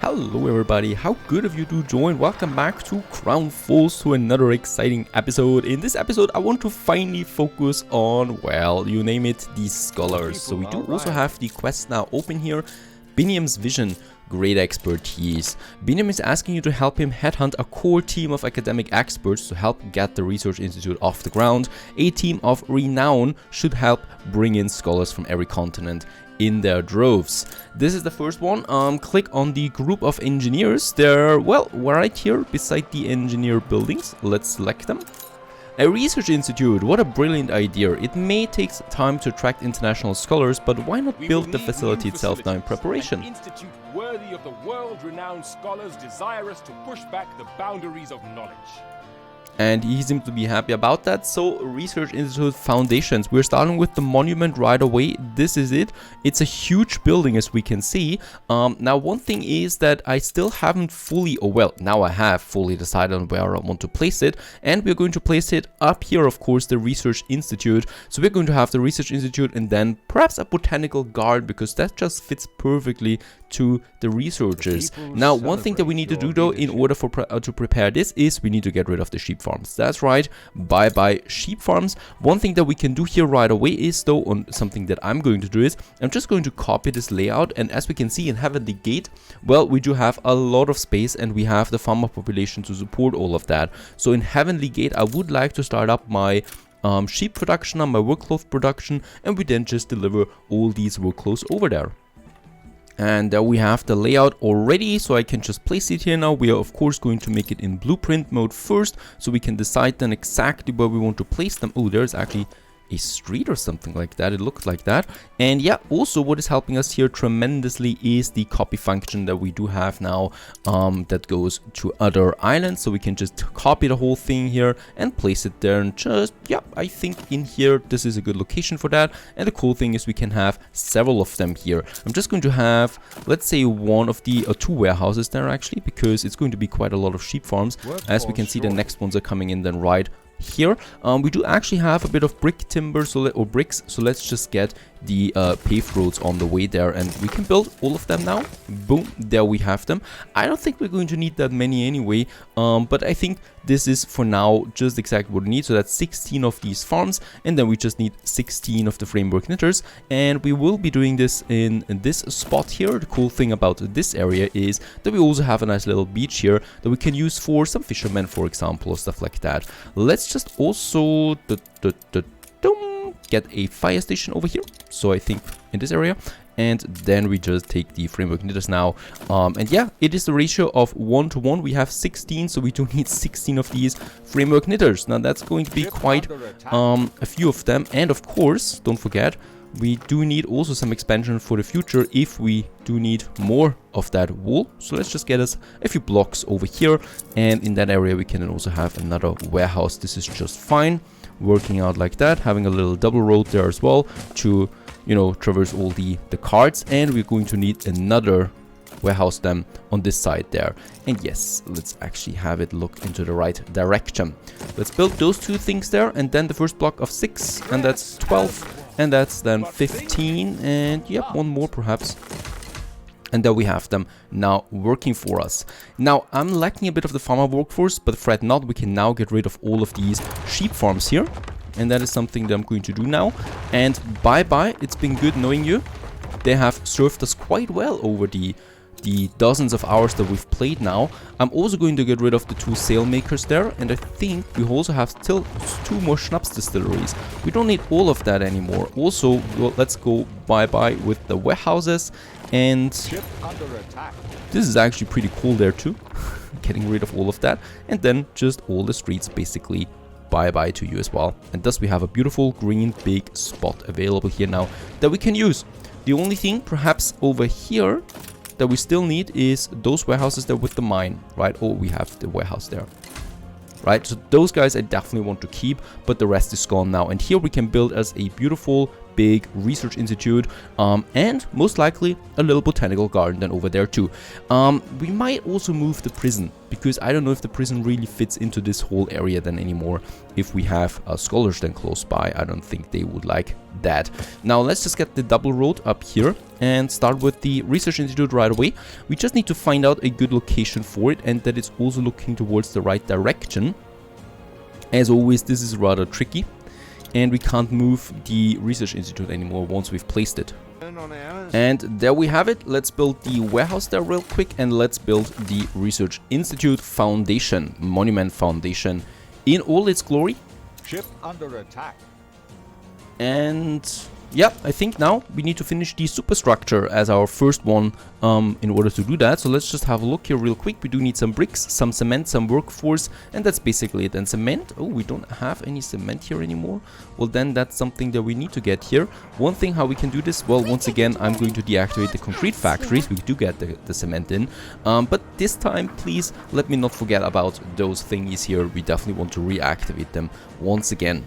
Hello everybody, how good of you to join. Welcome back to Crown Falls, to another exciting episode. In this episode I want to finally focus on, well, you name it, the scholars. So we do also have the quest now open here. Biniam's vision, great expertise. Biniam is asking you to help him headhunt a core team of academic experts to help get the research institute off the ground. A team of renown should help bring in scholars from every continent in their droves. This is the first one. Click on the group of engineers. They're, well, right here beside the engineer buildings. Let's select them. A research institute, what a brilliant idea. It may take time to attract international scholars, but why not build the facility itself now in preparation? An institute worthy of the world-renowned scholars desirous to push back the boundaries of knowledge. And he seems to be happy about that. So, Research Institute foundations. We're starting with the monument right away. This is it. It's a huge building, as we can see. Now, one thing is that I still haven't fully, or well, now I have fully decided on where I want to place it. And we're going to place it up here, of course, the Research Institute. So, we're going to have the Research Institute and then perhaps a botanical garden, because that just fits perfectly to the researchers. Now, one thing that we need to do, though, in order for to prepare this is we need to get rid of the sheep farms. That's right, bye sheep farms. One thing that we can do here right away is, though, on something that I'm going to do is I'm just going to copy this layout, and as we can see in Heavenly Gate, well, we do have a lot of space and we have the farmer population to support all of that. So in Heavenly Gate I would like to start up my sheep production and my workload production, and we then just deliver all these workloads over there. And we have the layout already, so I can just place it here now. We are of course going to make it in blueprint mode first, so we can decide then exactly where we want to place them. Oh, there's actually a street or something like that. It looks like that. And yeah, also what is helping us here tremendously is the copy function that we do have now, that goes to other islands. So we can just copy the whole thing here and place it there, and just, yeah, I think in here this is a good location for that. And the cool thing is we can have several of them here. I'm just going to have, let's say, one of the two warehouses there actually, because it's going to be quite a lot of sheep farms. As we can see, the next ones are coming in then right here. We do actually have a bit of brick timber, or bricks, so let's just get the paved roads on the way there, and we can build all of them now. Boom, there we have them. I don't think we're going to need that many anyway, but I think this is for now just exactly what we need. So that's 16 of these farms, and then we just need 16 of the framework knitters, and we will be doing this in this spot here. The cool thing about this area is that we also have a nice little beach here that we can use for some fishermen, for example, or stuff like that. Let's just also get a fire station over here, so I think in this area, and then we just take the framework knitters now, and yeah, it is the ratio of 1 to 1. We have 16, so we do need 16 of these framework knitters. Now that's going to be quite a few of them, and of course, don't forget, we do need also some expansion for the future if we do need more of that wool. So let's just get us a few blocks over here, and in that area we can then also have another warehouse. This is just fine, working out like that, having a little double road there as well to, you know, traverse all the carts. And we're going to need another warehouse then on this side there. And yes, let's actually have it look into the right direction. Let's build those two things there, and then the first block of 6, and that's 12, and that's then 15, and yep, one more perhaps. And there we have them now working for us. Now, I'm lacking a bit of the farmer workforce, but fret not, we can now get rid of all of these sheep farms here. And that is something that I'm going to do now. And bye-bye, it's been good knowing you. They have served us quite well over the dozens of hours that we've played now. I'm also going to get rid of the 2 sail makers there, and I think we also have still 2 more schnapps distilleries. We don't need all of that anymore. Also, well, let's go bye-bye with the warehouses, and this is actually pretty cool there too. Getting rid of all of that, and then just all the streets basically bye-bye to you as well. And thus we have a beautiful green big spot available here now that we can use. The only thing perhaps over here that we still need is those warehouses there with the mine, right? Oh, we have the warehouse there, right? So those guys I definitely want to keep, but the rest is gone now. And here we can build us a beautiful big research institute, and most likely a little botanical garden then over there too. We might also move the prison, because I don't know if the prison really fits into this whole area then anymore. If we have scholars then close by, I don't think they would like that. Now let's just get the double road up here and start with the research institute right away. We just need to find out a good location for it, and that it's also looking towards the right direction. As always, this is rather tricky, and we can't move the research institute anymore once we've placed it. And there we have it. Let's build the warehouse there real quick, and let's build the research institute foundation, monument foundation in all its glory. Ship under attack. And yeah, I think now we need to finish the superstructure as our first one in order to do that. So let's just have a look here real quick. We do need some bricks, some cement, some workforce, and that's basically it. And cement, oh, we don't have any cement here anymore. Well, then that's something that we need to get here. One thing how we can do this, well, once again, I'm going to deactivate the concrete factories. We do get the cement in, but this time, please let me not forget about those thingies here. We definitely want to reactivate them once again.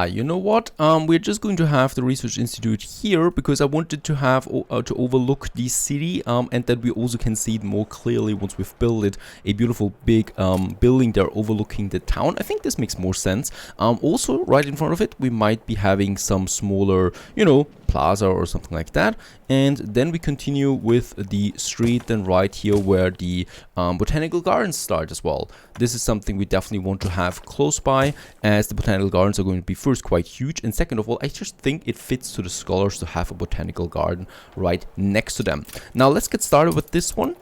You know what? We're just going to have the research institute here because I wanted to have to overlook the city, and that we also can see it more clearly once we've built it. A beautiful big building there overlooking the town. I think this makes more sense. Also, right in front of it, we might be having some smaller, you know, plaza or something like that, and then we continue with the street then right here where the botanical gardens start as well. This is something we definitely want to have close by, as the botanical gardens are going to be first quite huge, and second of all, I just think it fits to the scholars to have a botanical garden right next to them. Now let's get started with this one.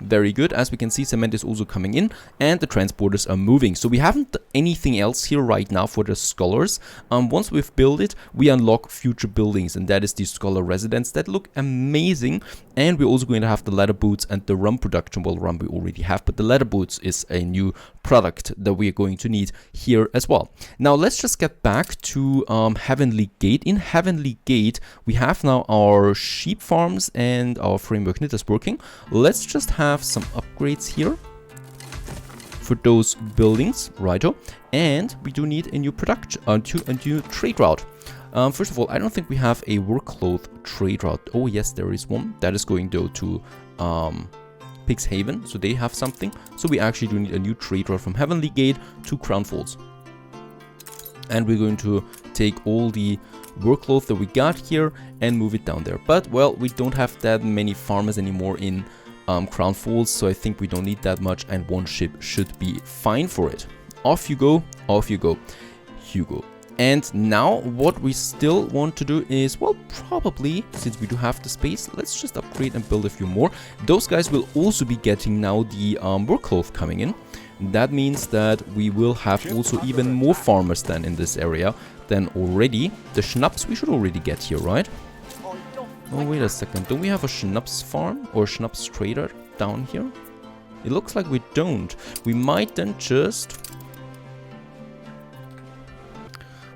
Very good. As we can see, cement is also coming in and the transporters are moving. So we haven't done anything else here right now for the scholars. Once we've built it, we unlock future buildings, and that is the scholar residence that look amazing. And we're also going to have the leather boots and the rum production. Well, rum we already have, but the leather boots is a new product that we are going to need here as well. Now let's just get back to Heavenly Gate. In Heavenly Gate, we have now our sheep farms and our framework knitters working. Let's just have some upgrades here for those buildings, righto. And we do need a new production, a new trade route. First of all, I don't think we have a workload trade route. Oh yes, there is one. That is going though to Pig's Haven, so they have something. So we actually do need a new trade route from Heavenly Gate to Crown Falls. And we're going to take all the workload that we got here and move it down there. But, well, we don't have that many farmers anymore in Crown Falls, so I think we don't need that much, and one ship should be fine for it. Off you go, Hugo. And now what we still want to do is, well, probably, since we do have the space, let's just upgrade and build a few more. Those guys will also be getting now the workload coming in. That means that we will have also even more farmers than in this area than already. The schnapps we should already get here, right? Oh, wait a second. Don't we have a schnapps farm or schnapps trader down here? It looks like we don't. We might then just...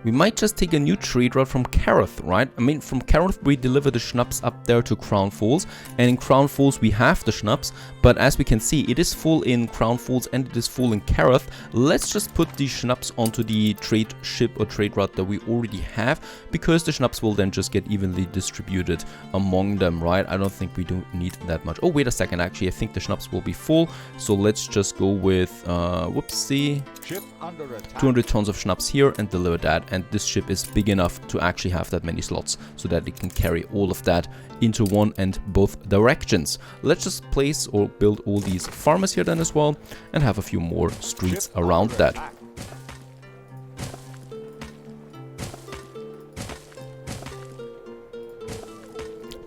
We might just take a new trade route from Kareth, right? I mean, from Kareth we deliver the schnapps up there to Crown Falls, and in Crown Falls we have the schnapps, but as we can see, it is full in Crown Falls and it is full in Kareth. Let's just put the schnapps onto the trade ship or trade route that we already have, because the schnapps will then just get evenly distributed among them, right? I don't think we do need that much. Oh, wait a second, actually, I think the schnapps will be full, so let's just go with, whoopsie, 200 tons of schnapps here and deliver that. And this ship is big enough to actually have that many slots so that it can carry all of that into one and both directions. Let's just place or build all these farmers here then as well, and have a few more streets around that.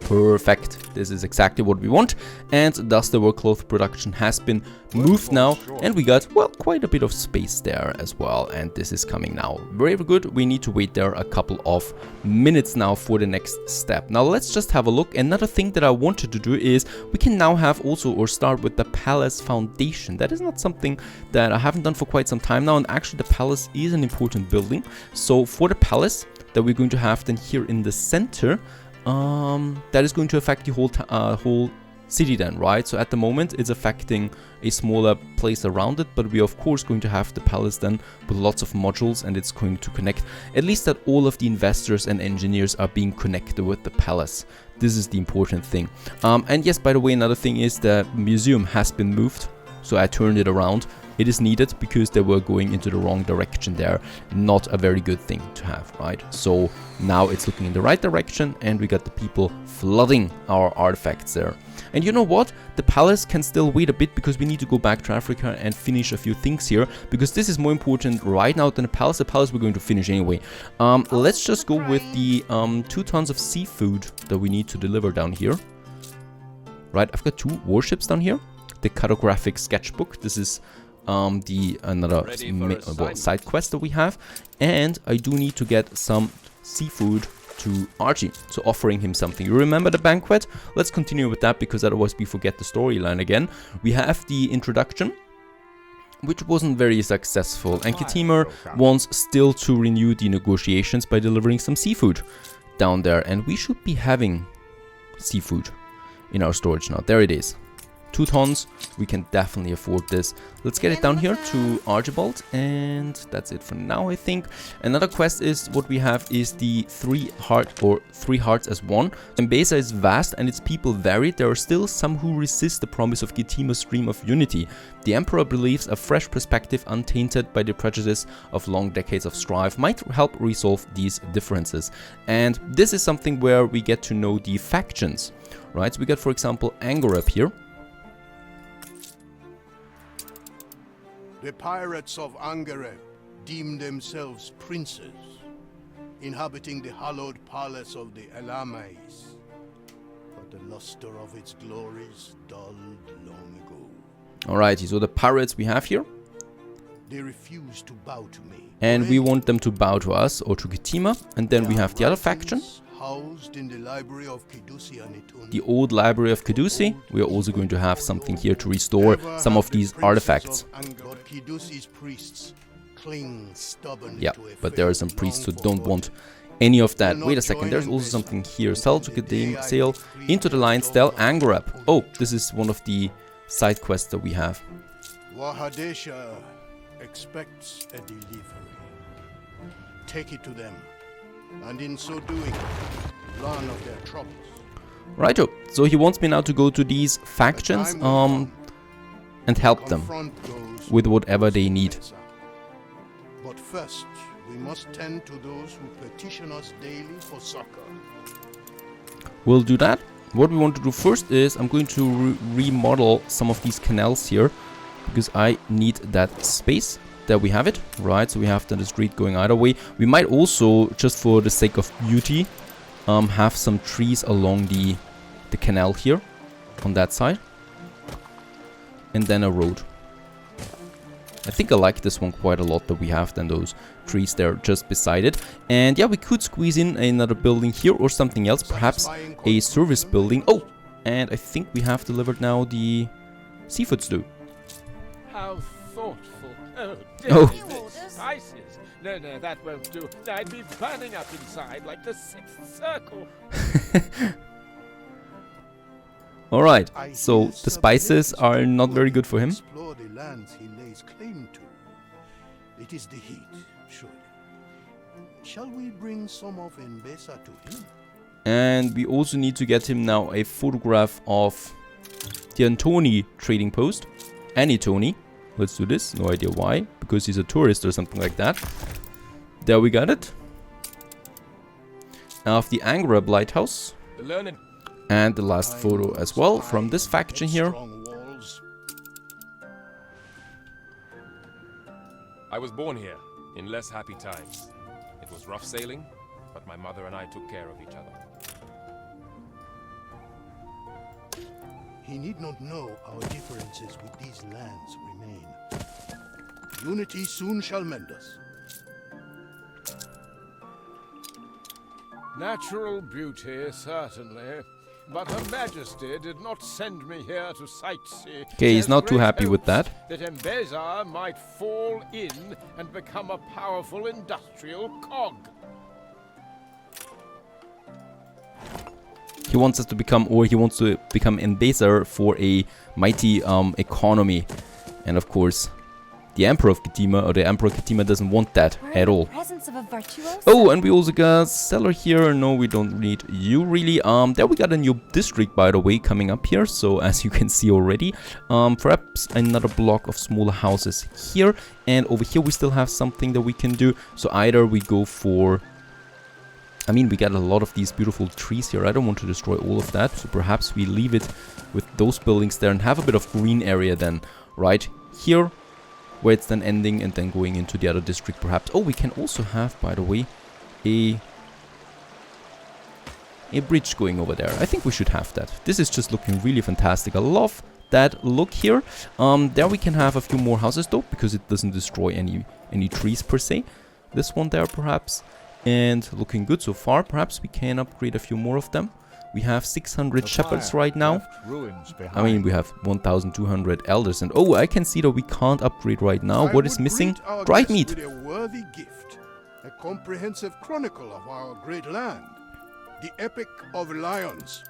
Perfect. This is exactly what we want, and thus the workload production has been moved now, and we got, well, quite a bit of space there as well, and this is coming now. Very good. We need to wait there a couple of minutes now for the next step. Now let's just have a look. Another thing that I wanted to do is we can now have also, or start with the palace foundation. That is not something that I haven't done for quite some time now, and actually the palace is an important building. So for the palace that we're going to have then here in the center, that is going to affect the whole city then, right? So at the moment it's affecting a smaller place around it, but we are of course going to have the palace then with lots of modules, and it's going to connect, at least that all of the investors and engineers are being connected with the palace. This is the important thing. And yes, by the way, another thing is the museum has been moved, so I turned it around. It is needed because they were going into the wrong direction there. Not a very good thing to have, right? So now it's looking in the right direction, and we got the people flooding our artifacts there. And you know what? The palace can still wait a bit because we need to go back to Africa and finish a few things here, because this is more important right now than the palace. The palace we're going to finish anyway. Let's just go with the 2 tons of seafood that we need to deliver down here. Right, I've got 2 warships down here. The cartographic sketchbook. This is another side quest that we have, and I do need to get some seafood to Archie, so offering him something. You remember the banquet? Let's continue with that, because otherwise we forget the storyline again. We have the introduction, which wasn't very successful, and Kitimer wants still to renew the negotiations by delivering some seafood down there, and we should be having seafood in our storage now. There it is. 2 tons, we can definitely afford this. Let's get it down here to Archibald, and that's it for now, I think. Another quest is what we have is the 3 hearts as one. Mbesa is vast and its people varied. There are still some who resist the promise of Kitima's dream of unity. The Emperor believes a fresh perspective untainted by the prejudice of long decades of strife might help resolve these differences. And this is something where we get to know the factions, right? So we got, for example, Angorab here. The pirates of Angareb deem themselves princes, inhabiting the hallowed palace of the Elamais. But the luster of its glories dulled long ago. Alrighty, so the pirates we have here. They refuse to bow to me. And we want them to bow to us or to Kitima. And then we have the other faction. Housed in the library of Kidusi and Ituni. The old library of Kidusi. We are also going to have something here to restore some of these artifacts. Yeah, but there are some priests who don't want any of that. Wait a second, there's also something here. Sail into the lion's del Angorab. Oh, this is one of the side quests that we have. Wahadesha expects a delivery. Take it to them. And in so doing, learn of their troubles. Righto. So he wants me now to go to these factions and help them with whatever they need. But first, we must tend to those who petition us daily for succor. We'll do that. What we want to do first is I'm going to remodel some of these canals here, because I need that space. There we have it, right? So we have the street going either way. We might also, just for the sake of beauty, have some trees along the canal here on that side, and then a road. I think I like this one quite a lot that we have then those trees there just beside it. And yeah, we could squeeze in another building here or something else, perhaps a service building. Oh, and I think we have delivered now the seafood stew. How thoughtful. Oh. Spices. No, that won't do. I'd be burning up inside like the 6th circle. Alright, so the spices are not very good for him. Explore the lands he lays claim to. It is the heat, surely. Shall we bring some of Mbesa to him? And we also need to get him now a photograph of the Antoni trading post. Anitoni. Let's do this. No idea why. Because he's a tourist or something like that. There we got it. Of the Angorab lighthouse. And the last photo as well from this faction here. I was born here in less happy times. It was rough sailing, but my mother and I took care of each other. He need not know our differences with these lands remain. Unity soon shall mend us. Natural beauty, certainly. But Her Majesty did not send me here to sightsee. Okay, he's not too happy with that. That Mbesa might fall in and become a powerful industrial cog. He wants us to become, or he wants to become ambassador for a mighty economy. And of course, the Emperor of Katima, or the Emperor Katima, doesn't want that at all. Oh, and we also got Cellar here. No, we don't need you really. There we got a new district, by the way, coming up here. So as you can see already, perhaps another block of smaller houses here. And over here we still have something that we can do. So either we go for... I mean, we got a lot of these beautiful trees here. I don't want to destroy all of that. So perhaps we leave it with those buildings there and have a bit of green area then right here, where it's then ending and then going into the other district perhaps. Oh, we can also have, by the way, a bridge going over there. I think we should have that. This is just looking really fantastic. I love that look here. There we can have a few more houses though, because it doesn't destroy any trees per se. This one there perhaps. And looking good so far. Perhaps we can upgrade a few more of them. We have 600 shepherds right now. I mean, we have 1,200 elders. And oh, I can see that we can't upgrade right now. What is missing? Dried meat. A worthy gift, a comprehensive chronicle of our great land, the Epic of Lions.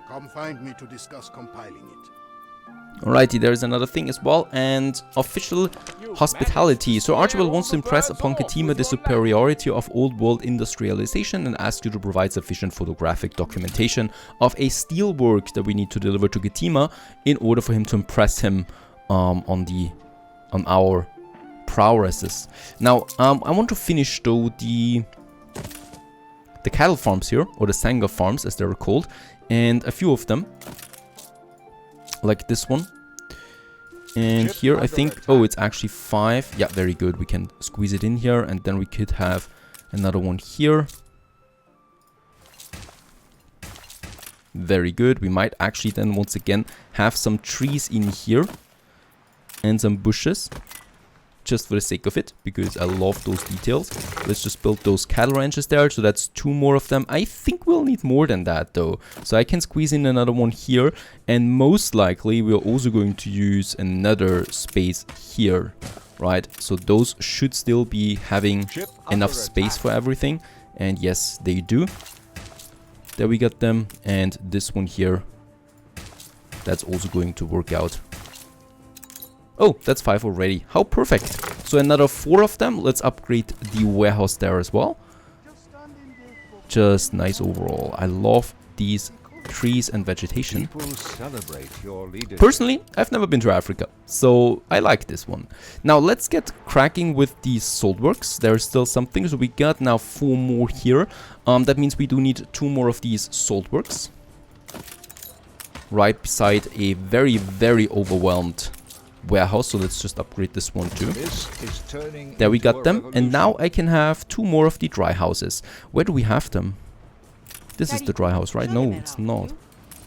Come find me to discuss compiling it. Alrighty, there is another thing as well, and official hospitality. So Archibald wants to impress upon Katima the superiority of old world industrialization and asks you to provide sufficient photographic documentation of a steelwork that we need to deliver to Katima in order for him to impress him on our prowesses. Now, I want to finish though the cattle farms here, or the Sangha farms as they're called, and a few of them. Like this one. And here I think, oh, it's actually 5. Yeah, very good. We can squeeze it in here, and then we could have another one here. Very good. We might actually then once again have some trees in here and some bushes, just for the sake of it, because I love those details. Let's just build those cattle ranches there. So that's 2 more of them. I think we'll need more than that though. So I can squeeze in another one here, and most likely we're also going to use another space here, right? So those should still be having enough space for everything. And yes, they do. There we got them. And this one here, that's also going to work out. Oh, that's 5 already. How perfect. So another 4 of them. Let's upgrade the warehouse there as well. Just nice overall. I love these trees and vegetation. Personally, I've never been to Africa, so I like this one. Now let's get cracking with these saltworks. There's still something, so we got now 4 more here. That means we do need 2 more of these saltworks. Right beside a very, very overwhelmed warehouse, so let's just upgrade this one too. There we got them, and now I can have 2 more of the dry houses. Where do we have them? This is the dry house, right? No, it's not.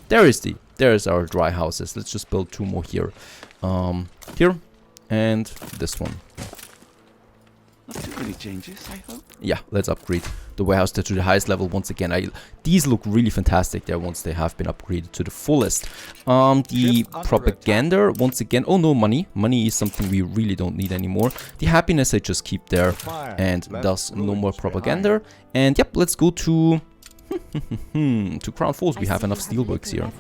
There's our dry houses. Let's just build 2 more here. Here and this one. Not too many changes, I hope. Yeah, let's upgrade the warehouse to the highest level once again. These look really fantastic there once they have been upgraded to the fullest. The propaganda, once again, oh no, money. Money is something we really don't need anymore. The happiness I just keep there, and thus no more propaganda. And yep, let's go to to Crown Falls. We have enough steelworks here.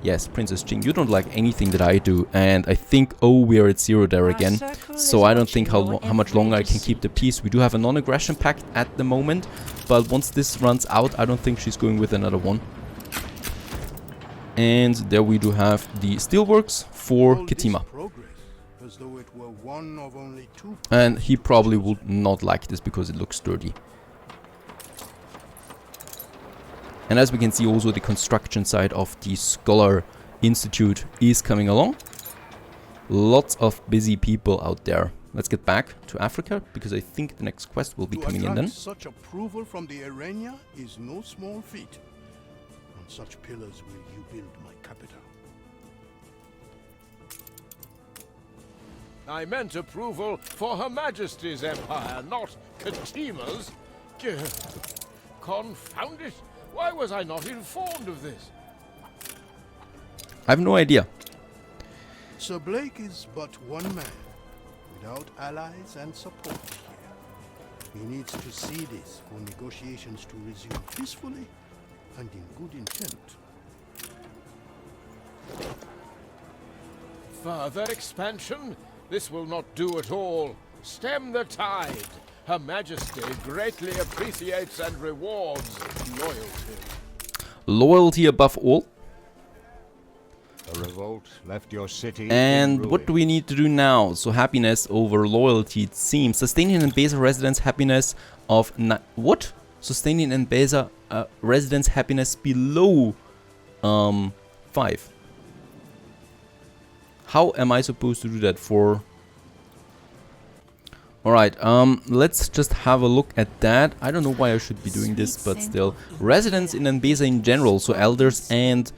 Yes, Princess Jing, you don't like anything that I do, and I think, oh, we're at 0 there again, so I don't think how much longer I can keep the peace. We do have a non-aggression pact at the moment, but once this runs out, I don't think she's going with another one. And there we do have the steelworks for Katima. And he probably would not like this because it looks dirty. And as we can see, also the construction side of the Scholar Institute is coming along. Lots of busy people out there. Let's get back to Africa, because I think the next quest will be coming in then. Such approval from the Arena is no small feat. On such pillars will you build my capital. I meant approval for Her Majesty's empire, not Katima's. Confound it! Why was I not informed of this? I have no idea. Sir Blake is but one man, without allies and support here. He needs to see this for negotiations to resume peacefully and in good intent. Further expansion? This will not do at all. Stem the tide. Her Majesty greatly appreciates and rewards loyalty. Loyalty above all. A revolt left your city. And what do we need to do now? So happiness over loyalty, it seems. Sustaining and Beza residents happiness of... what? Sustaining and Beza residents happiness below 5. How am I supposed to do that for... Alright, let's just have a look at that. I don't know why I should be doing this, but still. Residents in Anbeza in general, so elders and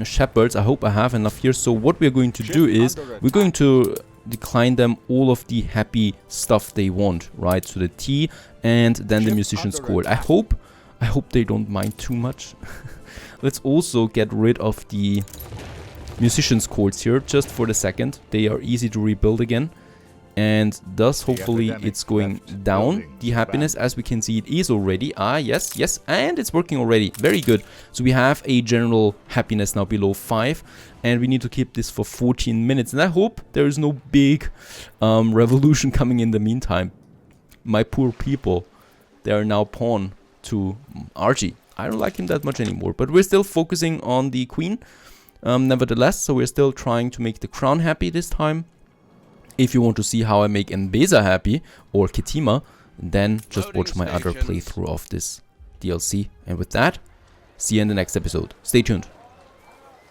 shepherds. I hope I have enough here. So what we're going to do is we're going to decline them all of the happy stuff they want, right? So the tea and then the musician's court. I hope they don't mind too much. Let's also get rid of the musician's courts here just for the second. They are easy to rebuild again. And thus hopefully it's going down. The happiness, as we can see, it is already. Yes, and it's working already. Very good. So we have a general happiness now below 5, and we need to keep this for 14 minutes. And I hope there is no big revolution coming in the meantime. My poor people, they are now pawn to Archie. I don't like him that much anymore, but we're still focusing on the queen nevertheless. So we're still trying to make the crown happy this time. If you want to see how I make Anbeza happy, or Ketima, then just watch my other playthrough of this DLC. And with that, see you in the next episode. Stay tuned.